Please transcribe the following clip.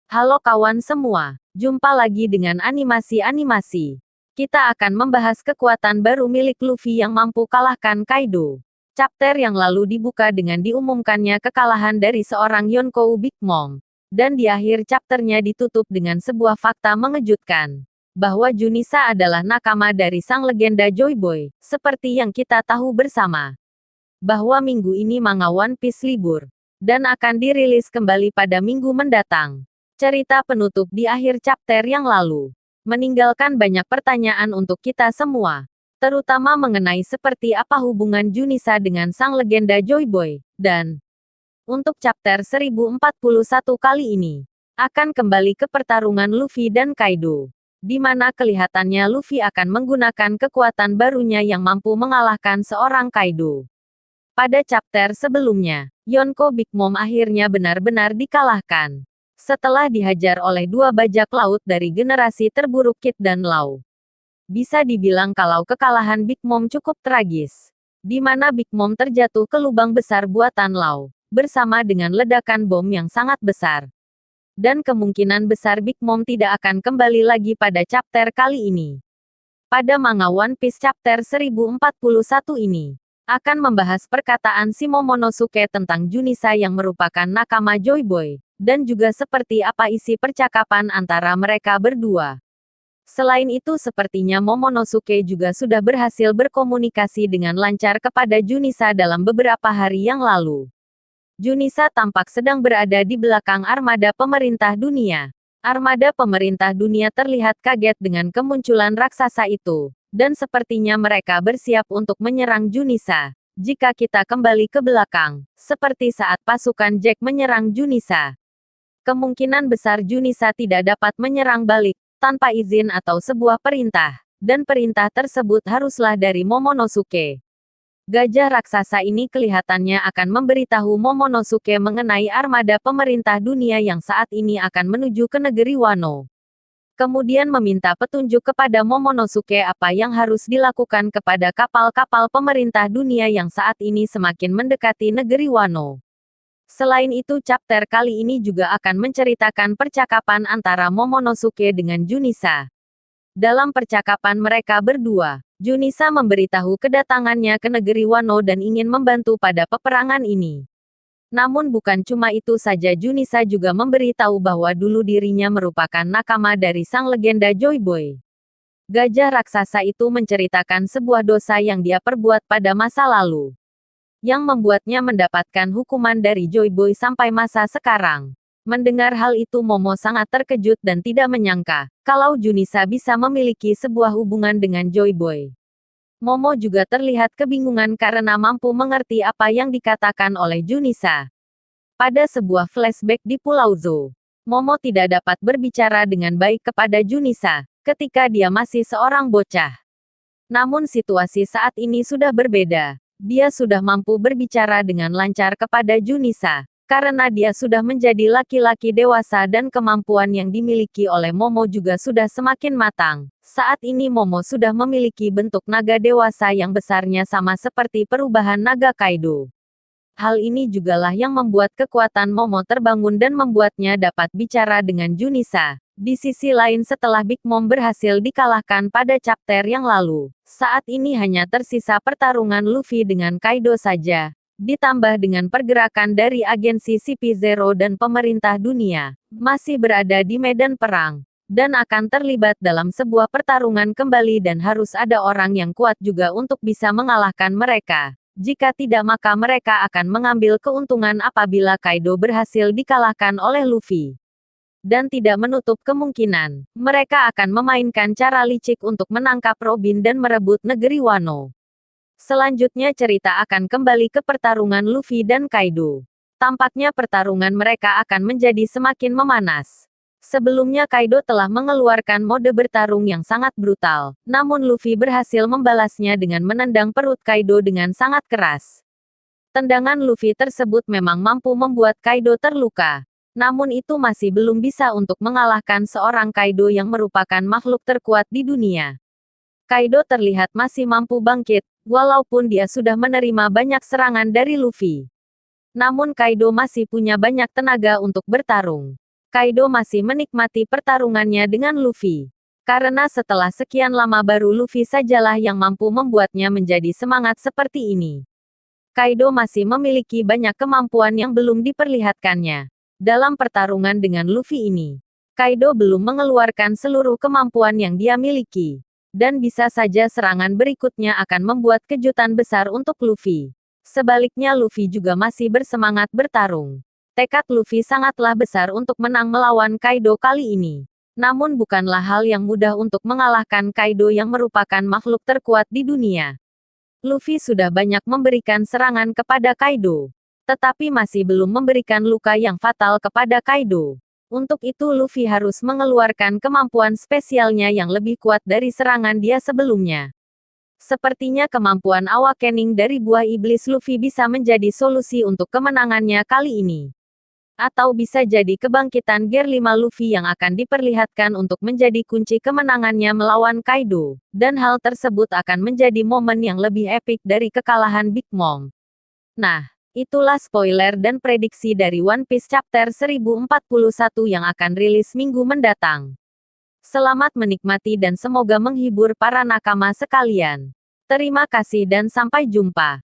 Halo kawan semua, jumpa lagi dengan animasi-animasi. Kita akan membahas kekuatan baru milik Luffy yang mampu kalahkan Kaido. Chapter yang lalu dibuka dengan diumumkannya kekalahan dari seorang Yonkou Big Mom. Dan di akhir chapternya ditutup dengan sebuah fakta mengejutkan. Bahwa Junisa adalah nakama dari sang legenda Joy Boy, seperti yang kita tahu bersama. Bahwa minggu ini manga One Piece libur. Dan akan dirilis kembali pada minggu mendatang. Cerita penutup di akhir chapter yang lalu meninggalkan banyak pertanyaan untuk kita semua, terutama mengenai seperti apa hubungan Junisa dengan sang legenda Joy Boy, dan untuk chapter 1041 kali ini akan kembali ke pertarungan Luffy dan Kaido, di mana kelihatannya Luffy akan menggunakan kekuatan barunya yang mampu mengalahkan seorang Kaido. Pada chapter sebelumnya, Yonko Big Mom akhirnya benar-benar dikalahkan. Setelah dihajar oleh dua bajak laut dari generasi terburuk Kid dan Law. Bisa dibilang kalau kekalahan Big Mom cukup tragis. Di mana Big Mom terjatuh ke lubang besar buatan Law, bersama dengan ledakan bom yang sangat besar. Dan kemungkinan besar Big Mom tidak akan kembali lagi pada chapter kali ini. Pada manga One Piece chapter 1041 ini, akan membahas perkataan si Momonosuke tentang Junisa yang merupakan nakama Joy Boy. Dan juga seperti apa isi percakapan antara mereka berdua. Selain itu sepertinya Momonosuke juga sudah berhasil berkomunikasi dengan lancar kepada Junisa dalam beberapa hari yang lalu. Junisa tampak sedang berada di belakang armada pemerintah dunia. Armada pemerintah dunia terlihat kaget dengan kemunculan raksasa itu, dan sepertinya mereka bersiap untuk menyerang Junisa. Jika kita kembali ke belakang, seperti saat pasukan Jack menyerang Junisa. Kemungkinan besar Junisa tidak dapat menyerang balik, tanpa izin atau sebuah perintah, dan perintah tersebut haruslah dari Momonosuke. Gajah raksasa ini kelihatannya akan memberitahu Momonosuke mengenai armada pemerintah dunia yang saat ini akan menuju ke negeri Wano. Kemudian meminta petunjuk kepada Momonosuke apa yang harus dilakukan kepada kapal-kapal pemerintah dunia yang saat ini semakin mendekati negeri Wano. Selain itu chapter kali ini juga akan menceritakan percakapan antara Momonosuke dengan Junisa. Dalam percakapan mereka berdua, Junisa memberitahu kedatangannya ke negeri Wano dan ingin membantu pada peperangan ini. Namun bukan cuma itu saja, Junisa juga memberitahu bahwa dulu dirinya merupakan nakama dari sang legenda Joy Boy. Gajah raksasa itu menceritakan sebuah dosa yang dia perbuat pada masa lalu. Yang membuatnya mendapatkan hukuman dari Joy Boy sampai masa sekarang. Mendengar hal itu Momo sangat terkejut dan tidak menyangka, kalau Junisa bisa memiliki sebuah hubungan dengan Joy Boy. Momo juga terlihat kebingungan karena mampu mengerti apa yang dikatakan oleh Junisa. Pada sebuah flashback di Pulau Zou, Momo tidak dapat berbicara dengan baik kepada Junisa, ketika dia masih seorang bocah. Namun situasi saat ini sudah berbeda. Dia sudah mampu berbicara dengan lancar kepada Junisa, karena dia sudah menjadi laki-laki dewasa dan kemampuan yang dimiliki oleh Momo juga sudah semakin matang. Saat ini Momo sudah memiliki bentuk naga dewasa yang besarnya sama seperti perubahan naga Kaido. Hal ini jugalah yang membuat kekuatan Momo terbangun dan membuatnya dapat bicara dengan Junisa. Di sisi lain setelah Big Mom berhasil dikalahkan pada chapter yang lalu, saat ini hanya tersisa pertarungan Luffy dengan Kaido saja, ditambah dengan pergerakan dari agensi CP0 dan pemerintah dunia, masih berada di medan perang, dan akan terlibat dalam sebuah pertarungan kembali dan harus ada orang yang kuat juga untuk bisa mengalahkan mereka. Jika tidak maka mereka akan mengambil keuntungan apabila Kaido berhasil dikalahkan oleh Luffy. Dan tidak menutup kemungkinan, mereka akan memainkan cara licik untuk menangkap Robin dan merebut negeri Wano. Selanjutnya cerita akan kembali ke pertarungan Luffy dan Kaido. Tampaknya pertarungan mereka akan menjadi semakin memanas. Sebelumnya Kaido telah mengeluarkan mode bertarung yang sangat brutal, namun Luffy berhasil membalasnya dengan menendang perut Kaido dengan sangat keras. Tendangan Luffy tersebut memang mampu membuat Kaido terluka. Namun itu masih belum bisa untuk mengalahkan seorang Kaido yang merupakan makhluk terkuat di dunia. Kaido terlihat masih mampu bangkit, walaupun dia sudah menerima banyak serangan dari Luffy. Namun Kaido masih punya banyak tenaga untuk bertarung. Kaido masih menikmati pertarungannya dengan Luffy. Karena setelah sekian lama baru Luffy sajalah yang mampu membuatnya menjadi semangat seperti ini. Kaido masih memiliki banyak kemampuan yang belum diperlihatkannya. Dalam pertarungan dengan Luffy ini, Kaido belum mengeluarkan seluruh kemampuan yang dia miliki. Dan bisa saja serangan berikutnya akan membuat kejutan besar untuk Luffy. Sebaliknya Luffy juga masih bersemangat bertarung. Tekad Luffy sangatlah besar untuk menang melawan Kaido kali ini. Namun bukanlah hal yang mudah untuk mengalahkan Kaido yang merupakan makhluk terkuat di dunia. Luffy sudah banyak memberikan serangan kepada Kaido, tetapi masih belum memberikan luka yang fatal kepada Kaido. Untuk itu Luffy harus mengeluarkan kemampuan spesialnya yang lebih kuat dari serangan dia sebelumnya. Sepertinya kemampuan awakening dari buah iblis Luffy bisa menjadi solusi untuk kemenangannya kali ini. Atau bisa jadi kebangkitan Gear 5 Luffy yang akan diperlihatkan untuk menjadi kunci kemenangannya melawan Kaido. Dan hal tersebut akan menjadi momen yang lebih epik dari kekalahan Big Mom. Nah, itulah spoiler dan prediksi dari One Piece Chapter 1041 yang akan rilis minggu mendatang. Selamat menikmati dan semoga menghibur para nakama sekalian. Terima kasih dan sampai jumpa.